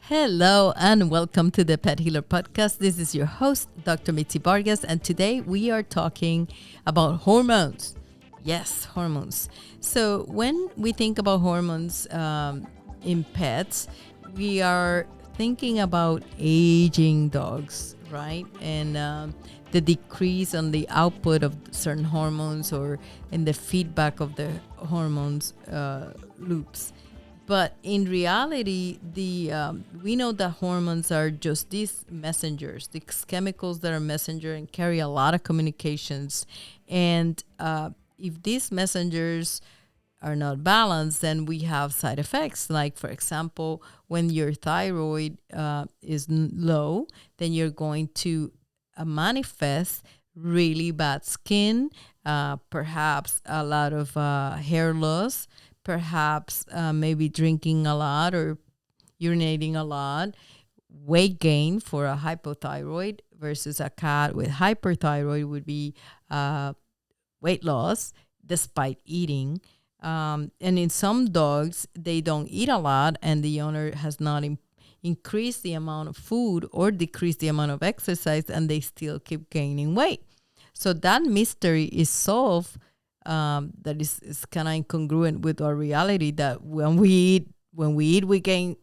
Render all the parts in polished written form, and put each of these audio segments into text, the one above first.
Hello and welcome to the Pet Healer Podcast. This is your host, Dr. Mitzi Vargas, and today we are talking about hormones. Yes, hormones. So, when we think about hormones in pets, we are thinking about aging dogs, right? And the decrease on the output of certain hormones or in the feedback of the hormones loops. But in reality, the we know that hormones are just these messengers, these chemicals that are messenger and carry a lot of communications. And if these messengers are not balanced, then we have side effects. Like, for example, when your thyroid is low, then you're going to manifest really bad skin, perhaps a lot of hair loss, perhaps maybe drinking a lot or urinating a lot, weight gain for a hypothyroid versus a cat with hyperthyroid would be weight loss despite eating. And in some dogs, they don't eat a lot, and the owner has not increased the amount of food or decreased the amount of exercise, and they still keep gaining weight. So that mystery is solved. That is kind of incongruent with our reality that when we eat, we gain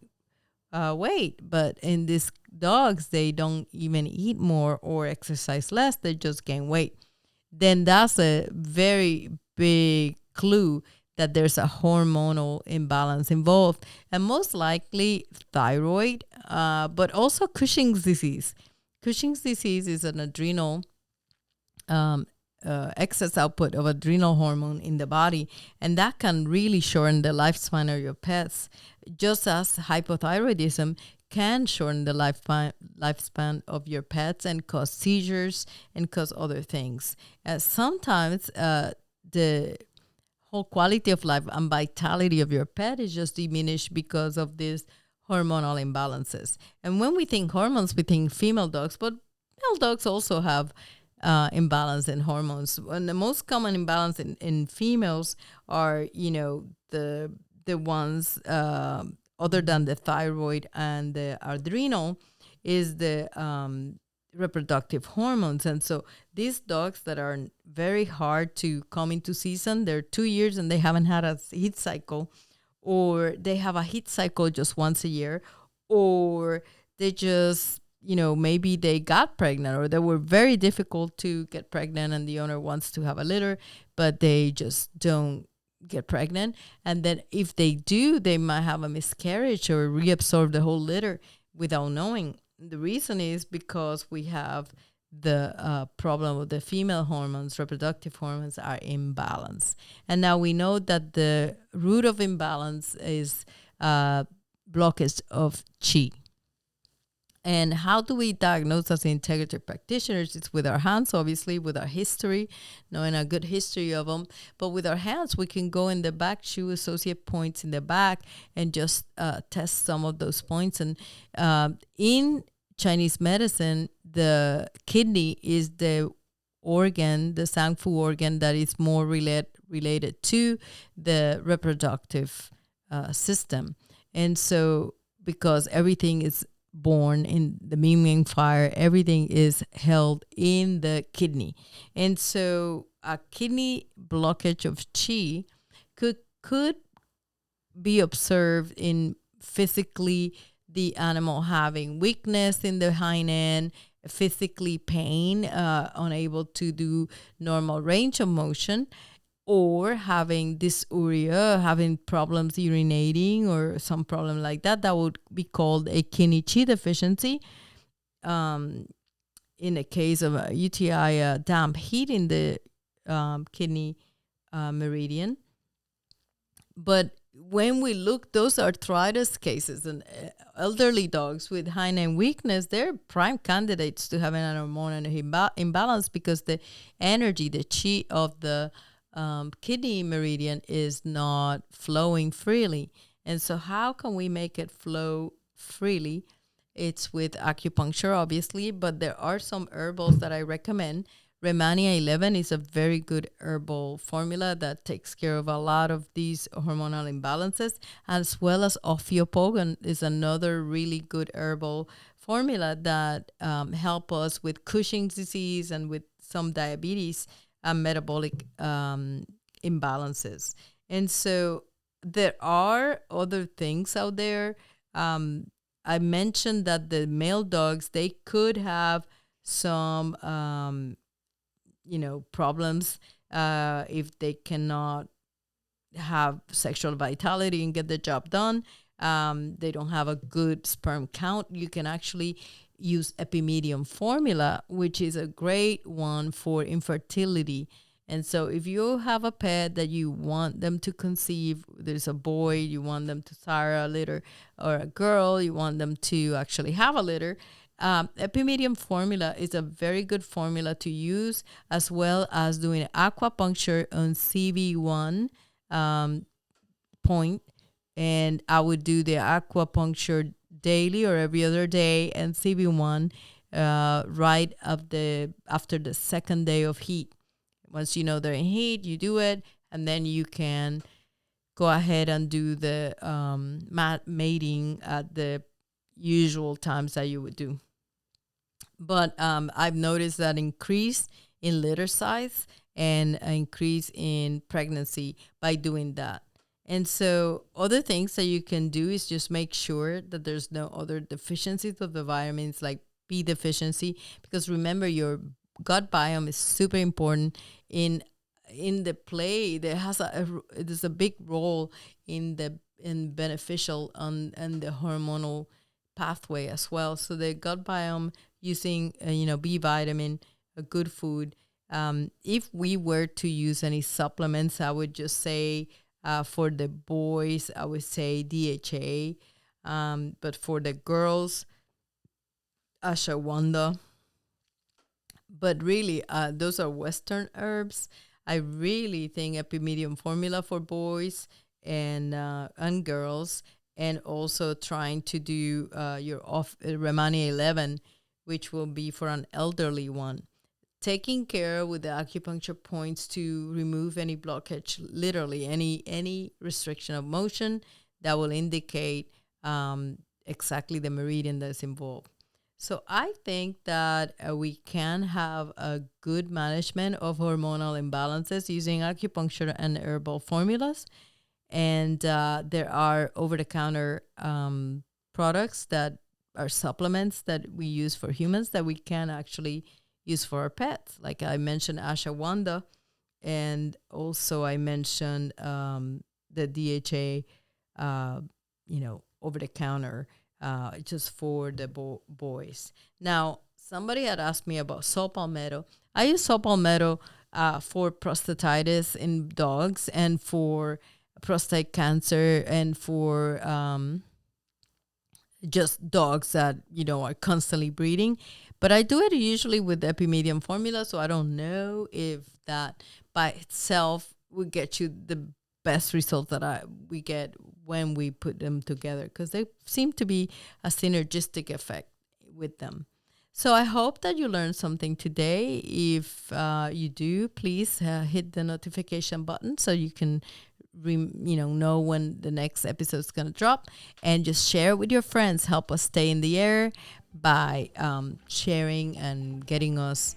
weight. But in these dogs, they don't even eat more or exercise less; they just gain weight. Then that's a very big clue that there's a hormonal imbalance involved, and most likely thyroid, but also Cushing's disease. Cushing's disease is an adrenal um, excess output of adrenal hormone in the body, and that can really shorten the lifespan of your pets, just as hypothyroidism can shorten the lifespan of your pets and cause seizures and cause other things. Sometimes the whole quality of life and vitality of your pet is just diminished because of these hormonal imbalances. And when we think hormones, we think female dogs, but male dogs also have imbalance in hormones. And the most common imbalance in females are, the ones other than the thyroid and the adrenal is the reproductive hormones. And so these dogs that are very hard to come into season, they're 2 years and they haven't had a heat cycle, or they have a heat cycle just once a year, or they just maybe they got pregnant or they were very difficult to get pregnant and the owner wants to have a litter, but they just don't get pregnant. And then if they do, they might have a miscarriage or reabsorb the whole litter without knowing. The reason is because we have the problem of the female hormones, reproductive hormones are imbalanced. And now we know that the root of imbalance is blockage of qi. And how do we diagnose as integrative practitioners? It's with our hands, obviously, with our history, knowing a good history of them. But with our hands, we can go in the back, shoe associate points in the back, and just test some of those points. And in Chinese medicine, the kidney is the organ, the Sangfu organ, that is more related to the reproductive system. And so, because everything is born in the Ming fire, everything is held in the kidney. And so a kidney blockage of qi could be observed in physically the animal having weakness in the hind end, physically pain, unable to do normal range of motion, or having dysuria, having problems urinating or some problem like that. That would be called a kidney qi deficiency. In the case of a UTI, damp heat in the kidney meridian. But when we look, those arthritis cases and elderly dogs with hind end weakness, they're prime candidates to having an hormonal imbalance because the energy, the qi of the kidney meridian is not flowing freely. And so how can we make it flow freely? It's with acupuncture, obviously, but there are some herbals that I recommend Remania 11 is a very good herbal formula that takes care of a lot of these hormonal imbalances, as well as Ophiopogon is another really good herbal formula that help us with Cushing's disease and with some diabetes and metabolic imbalances. And so there are other things out there. I mentioned that the male dogs, they could have some problems if they cannot have sexual vitality and get the job done. They don't have a good sperm count. You can actually use Epimedium formula, which is a great one for infertility. And so if you have a pet that you want them to conceive, there's a boy, you want them to sire a litter, or a girl, you want them to actually have a litter, Epimedium formula is a very good formula to use, as well as doing acupuncture on CV1 point. And I would do the acupuncture daily or every other day, and CV1 right after the second day of heat. Once you know they're in heat, you do it, and then you can go ahead and do the mating at the usual times that you would do. But I've noticed that increase in litter size and an increase in pregnancy by doing that. And so other things that you can do is just make sure that there's no other deficiencies of the vitamins, like B deficiency, because remember, your gut biome is super important in the play. There's a big role in beneficial and the hormonal pathway as well. So the gut biome, using B vitamin, a good food. If we were to use any supplements, I would just say for the boys, I would say DHA, but for the girls, ashwagandha. But really, those are Western herbs. I really think Epimedium formula for boys and girls, and also trying to do your Remania 11, which will be for an elderly one. Taking care with the acupuncture points to remove any blockage, literally any restriction of motion that will indicate exactly the meridian that's involved. So I think that we can have a good management of hormonal imbalances using acupuncture and herbal formulas. And there are over-the-counter products that are supplements that we use for humans that we can actually use for our pets. Like I mentioned ashwagandha, and also I mentioned the DHA, over-the-counter, just for the boys. Now, somebody had asked me about saw palmetto. I use saw palmetto for prostatitis in dogs, and for prostate cancer, and for just dogs that are constantly breeding. But I do it usually with the Epimedium formula, so I don't know if that by itself would get you the best results that we get when we put them together, because they seem to be a synergistic effect with them. So I hope that you learned something today. If you do, please hit the notification button so you can know when the next episode is going to drop, and just share with your friends. Help us stay in the air by sharing and getting us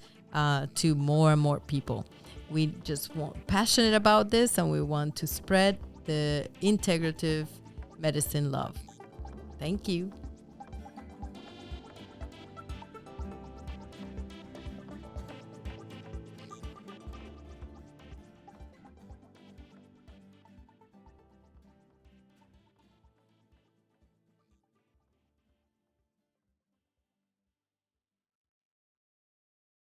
to more and more people. We just want passionate about this, and we want to spread the integrative medicine love. Thank you.